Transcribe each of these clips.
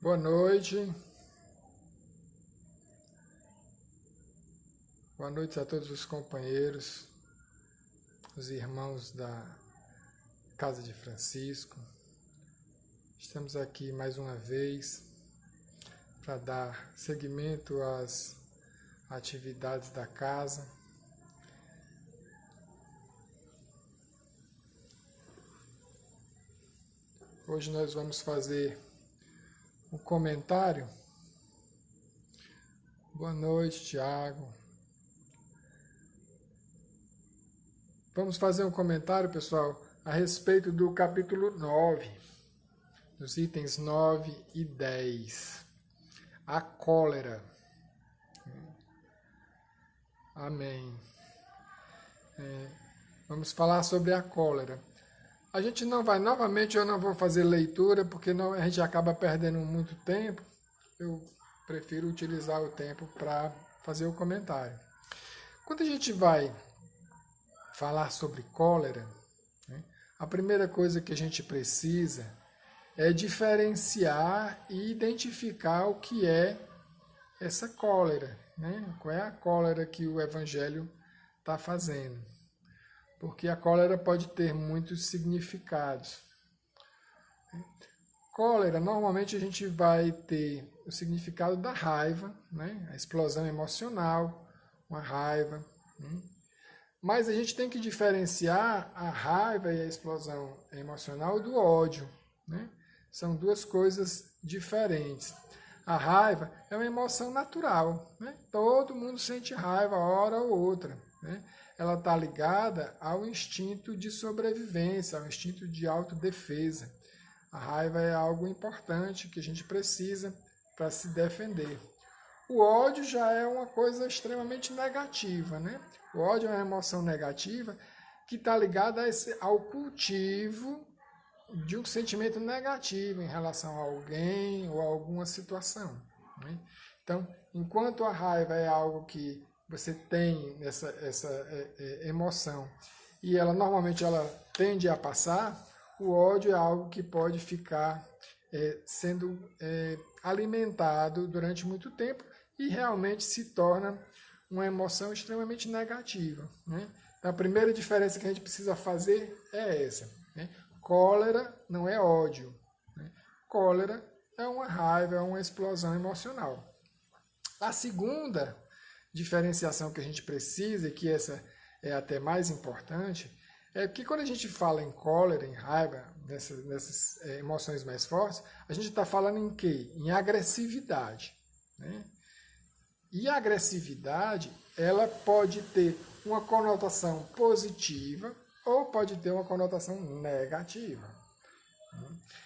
Boa noite. Boa noite a todos os companheiros, os irmãos da Casa de Francisco. Estamos aqui mais uma vez para dar seguimento às atividades da casa. Hoje nós vamos fazer um comentário. Boa noite, Tiago. Vamos fazer um comentário, pessoal, a respeito do capítulo 9, dos itens 9 e 10. A cólera. Amém. Vamos falar sobre a cólera. A gente não vai, novamente eu não vou fazer leitura, porque a gente acaba perdendo muito tempo. Eu prefiro utilizar o tempo para fazer o comentário. Quando a gente vai falar sobre cólera, né, a primeira coisa que a gente precisa é diferenciar e identificar o que é essa cólera, né? Qual é a cólera que o Evangelho está fazendo. Porque a cólera pode ter muitos significados. Cólera, normalmente a gente vai ter o significado da raiva, né? A explosão emocional, uma raiva. Né? Mas a gente tem que diferenciar a raiva e a explosão emocional do ódio. Né? São duas coisas diferentes. A raiva é uma emoção natural. Né? Todo mundo sente raiva, hora ou outra. Né? Ela está ligada ao instinto de sobrevivência, ao instinto de autodefesa. A raiva é algo importante que a gente precisa para se defender. O ódio já é uma coisa extremamente negativa, né? O ódio é uma emoção negativa que está ligada ao cultivo de um sentimento negativo em relação a alguém ou a alguma situação. Né? Então, enquanto a raiva é algo que você tem essa emoção e ela normalmente tende a passar, o ódio é algo que pode ficar sendo alimentado durante muito tempo e realmente se torna uma emoção extremamente negativa. Né? Então, a primeira diferença que a gente precisa fazer é essa. Né? Cólera não é ódio. Né? Cólera é uma raiva, é uma explosão emocional. A segunda diferenciação que a gente precisa, e que essa é até mais importante, é que quando a gente fala em cólera, em raiva, nessas emoções mais fortes, a gente está falando em quê? Em agressividade. Né? E a agressividade, ela pode ter uma conotação positiva ou pode ter uma conotação negativa.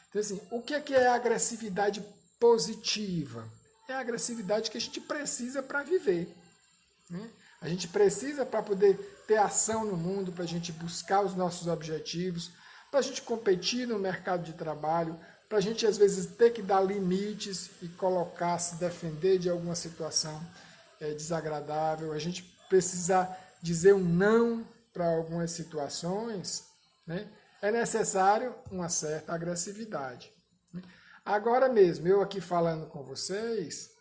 Então, assim, o que é a agressividade positiva? É a agressividade que a gente precisa para viver. Né? A gente precisa para poder ter ação no mundo, para a gente buscar os nossos objetivos, para a gente competir no mercado de trabalho, para a gente às vezes ter que dar limites e colocar, se defender de alguma situação desagradável, a gente precisar dizer um não para algumas situações, né? É necessário uma certa agressividade. Agora mesmo, eu aqui falando com vocês,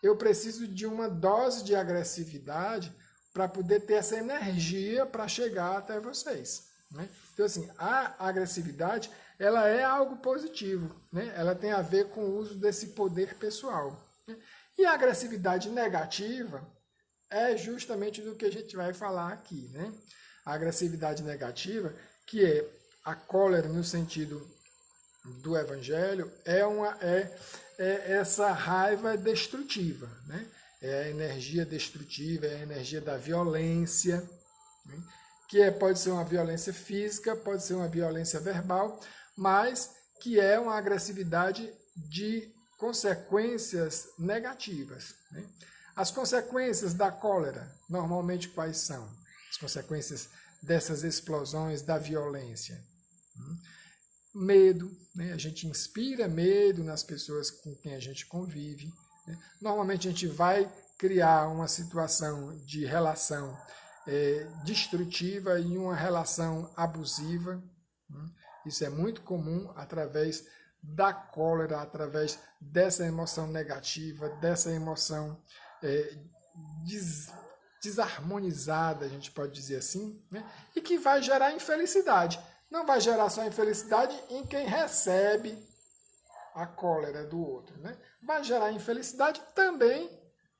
eu preciso de uma dose de agressividade para poder ter essa energia para chegar até vocês. Né? Então, assim, a agressividade, ela é algo positivo. Né? Ela tem a ver com o uso desse poder pessoal. Né? E a agressividade negativa é justamente do que a gente vai falar aqui. Né? A agressividade negativa, que é a cólera no sentido do Evangelho, é essa raiva destrutiva, né? É a energia destrutiva, é a energia da violência, né? Que pode ser uma violência física, pode ser uma violência verbal, mas que é uma agressividade de consequências negativas. Né? As consequências da cólera, normalmente quais são? As consequências dessas explosões da violência. Medo, né? A gente inspira medo nas pessoas com quem a gente convive. Né? Normalmente a gente vai criar uma situação de relação destrutiva e uma relação abusiva. Né? Isso é muito comum através da cólera através dessa emoção negativa, dessa emoção desarmonizada, a gente pode dizer assim, né? E que vai gerar infelicidade. Não vai gerar só infelicidade em quem recebe a cólera do outro, né? Vai gerar infelicidade também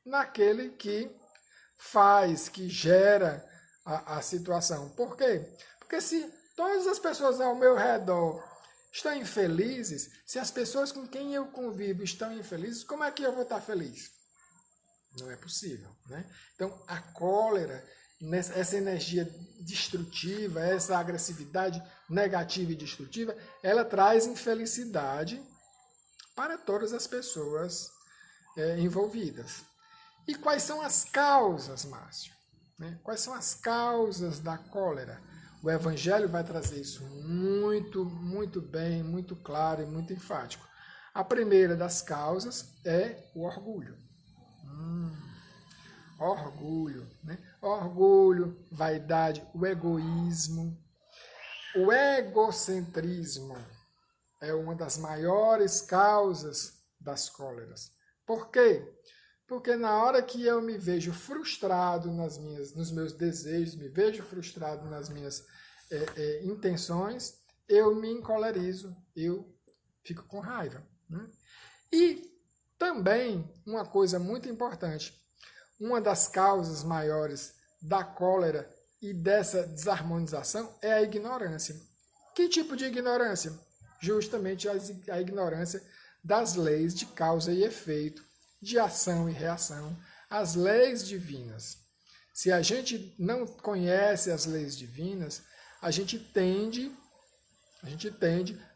naquele que faz, que gera a situação. Por quê? Porque se todas as pessoas ao meu redor estão infelizes, se as pessoas com quem eu convivo estão infelizes, como é que eu vou estar feliz? Não é possível, né? Então, a cólera, essa energia destrutiva, essa agressividade negativa e destrutiva, ela traz infelicidade para todas as pessoas envolvidas. E quais são as causas, Márcio? Né? Quais são as causas da cólera? O Evangelho vai trazer isso muito, muito bem, muito claro e muito enfático. A primeira das causas é o orgulho. Orgulho, né? Orgulho, vaidade, o egoísmo. O egocentrismo é uma das maiores causas das cóleras. Por quê? Porque na hora que eu me vejo frustrado nos meus desejos, me vejo frustrado nas minhas intenções, eu me encolerizo, eu fico com raiva. Né? E também uma coisa muito importante, uma das causas maiores da cólera e dessa desarmonização é a ignorância. Que tipo de ignorância? Justamente a ignorância das leis de causa e efeito, de ação e reação, as leis divinas. Se a gente não conhece as leis divinas, a gente tende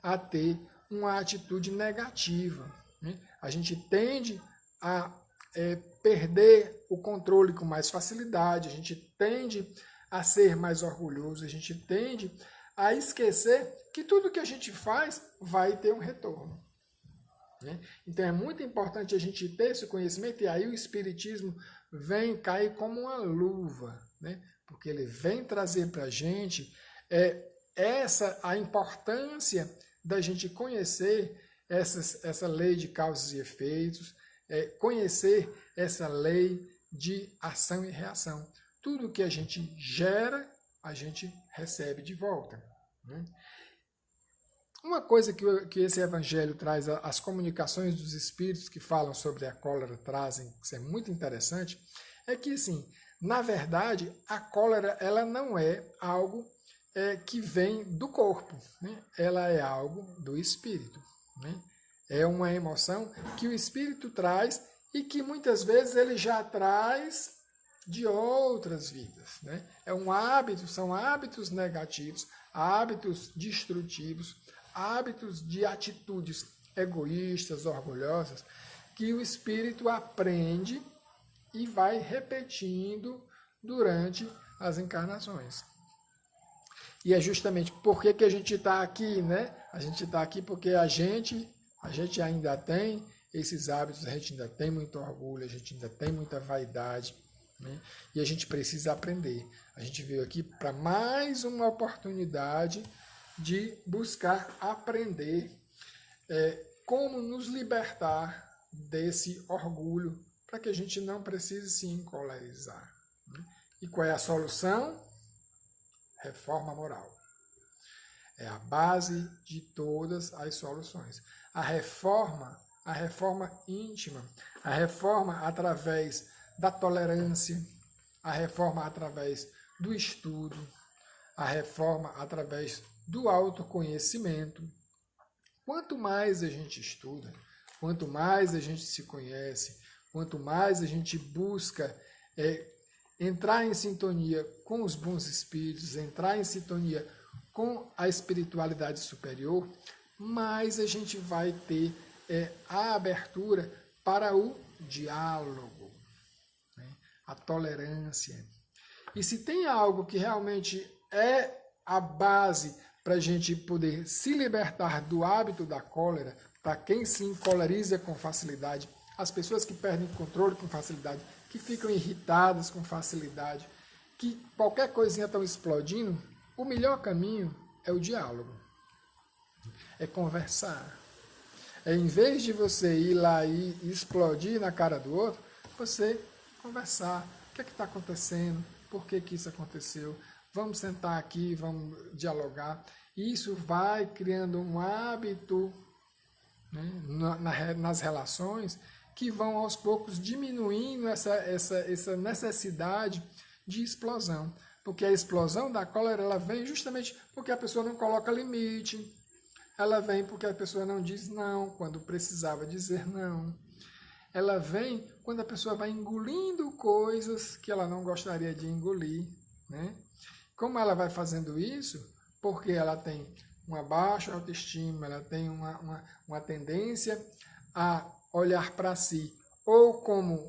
a ter uma atitude negativa. Né? A gente tende a perder o controle com mais facilidade, a gente tende a ser mais orgulhoso, a gente tende a esquecer que tudo que a gente faz vai ter um retorno. Né? Então é muito importante a gente ter esse conhecimento, e aí o Espiritismo vem cair como uma luva, né? Porque ele vem trazer para a gente a importância da gente conhecer essa lei de causas e efeitos, conhecer essa lei de ação e reação. Tudo que a gente gera, a gente recebe de volta. Né? Uma coisa que esse evangelho traz, as comunicações dos espíritos que falam sobre a cólera trazem, que é muito interessante, é que, assim, na verdade, a cólera ela não é algo que vem do corpo, né? Ela é algo do espírito. Né? É uma emoção que o espírito traz e que muitas vezes ele já traz de outras vidas. Né? É um hábito, são hábitos negativos, hábitos destrutivos, hábitos de atitudes egoístas, orgulhosas, que o espírito aprende e vai repetindo durante as encarnações. E é justamente por que a gente está aqui, né? A gente está aqui porque a gente ainda tem esses hábitos, a gente ainda tem muito orgulho, a gente ainda tem muita vaidade, né? E a gente precisa aprender. A gente veio aqui para mais uma oportunidade de buscar aprender como nos libertar desse orgulho, para que a gente não precise se encolerizar. Né? E qual é a solução? Reforma moral. É a base de todas as soluções. A reforma íntima, a reforma através da tolerância, a reforma através do estudo, a reforma através do autoconhecimento. Quanto mais a gente estuda, quanto mais a gente se conhece, quanto mais a gente busca entrar em sintonia com os bons espíritos, entrar em sintonia com a espiritualidade superior, mais a gente vai ter a abertura para o diálogo, né? A tolerância. E se tem algo que realmente é a base para a gente poder se libertar do hábito da cólera, para quem se encoleriza com facilidade, as pessoas que perdem controle com facilidade, que ficam irritadas com facilidade, que qualquer coisinha estão explodindo, o melhor caminho é o diálogo. É conversar. Em vez de você ir lá e explodir na cara do outro, você conversar. O que está acontecendo? Por que isso aconteceu? Vamos sentar aqui, vamos dialogar. Isso vai criando um hábito, né, nas relações, que vão aos poucos diminuindo essa necessidade de explosão. Porque a explosão da cólera, ela vem justamente porque a pessoa não coloca limite, ela vem porque a pessoa não diz não quando precisava dizer não. Ela vem quando a pessoa vai engolindo coisas que ela não gostaria de engolir, né? Como ela vai fazendo isso? Porque ela tem uma baixa autoestima, ela tem uma tendência a olhar para si ou como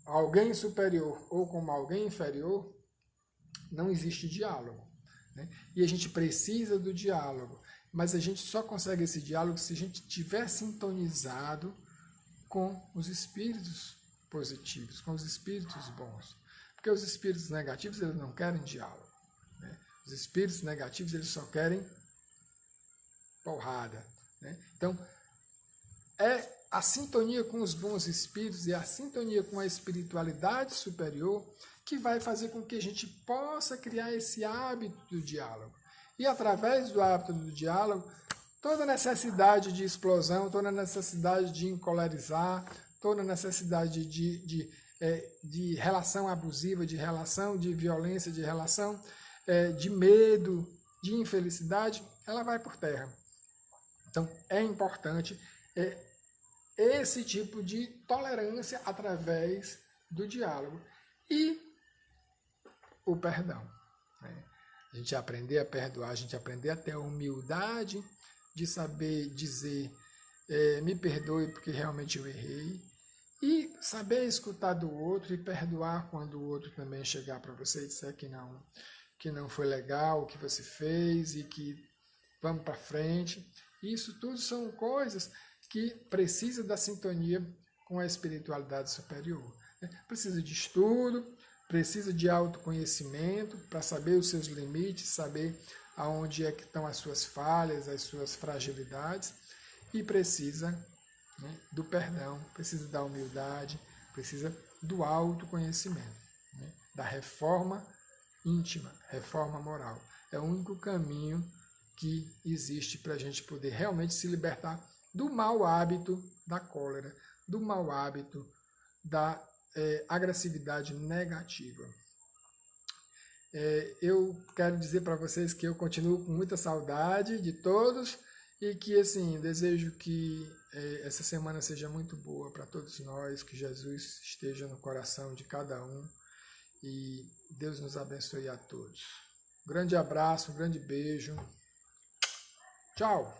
alguém superior ou como alguém inferior. Não existe diálogo, né? E a gente precisa do diálogo, mas a gente só consegue esse diálogo se a gente estiver sintonizado com os espíritos positivos, com os espíritos bons. Porque os espíritos negativos, eles não querem diálogo, né? Os espíritos negativos, eles só querem porrada, né? Então, é a sintonia com os bons espíritos e a sintonia com a espiritualidade superior que vai fazer com que a gente possa criar esse hábito do diálogo. E através do hábito do diálogo, toda necessidade de explosão, toda necessidade de encolerizar, toda necessidade de relação abusiva, de relação de violência, de relação de medo, de infelicidade, ela vai por terra. Então, é importante esse tipo de tolerância através do diálogo. E o perdão, né? A gente aprender a perdoar, a gente aprender a ter a humildade de saber dizer me perdoe porque realmente eu errei, e saber escutar do outro e perdoar quando o outro também chegar para você e disser que não foi legal o que você fez e que vamos para frente. Isso tudo são coisas que precisam da sintonia com a espiritualidade superior, né? Precisa de estudo, precisa de autoconhecimento para saber os seus limites, saber aonde é que estão as suas falhas, as suas fragilidades, e precisa, né, do perdão, precisa da humildade, precisa do autoconhecimento, né, da reforma íntima, reforma moral. É o único caminho que existe para a gente poder realmente se libertar do mau hábito da cólera, do mau hábito da agressividade negativa. Eu quero dizer para vocês que eu continuo com muita saudade de todos e que, assim, desejo que essa semana seja muito boa para todos nós, que Jesus esteja no coração de cada um e Deus nos abençoe a todos. Um grande abraço, um grande beijo. Tchau!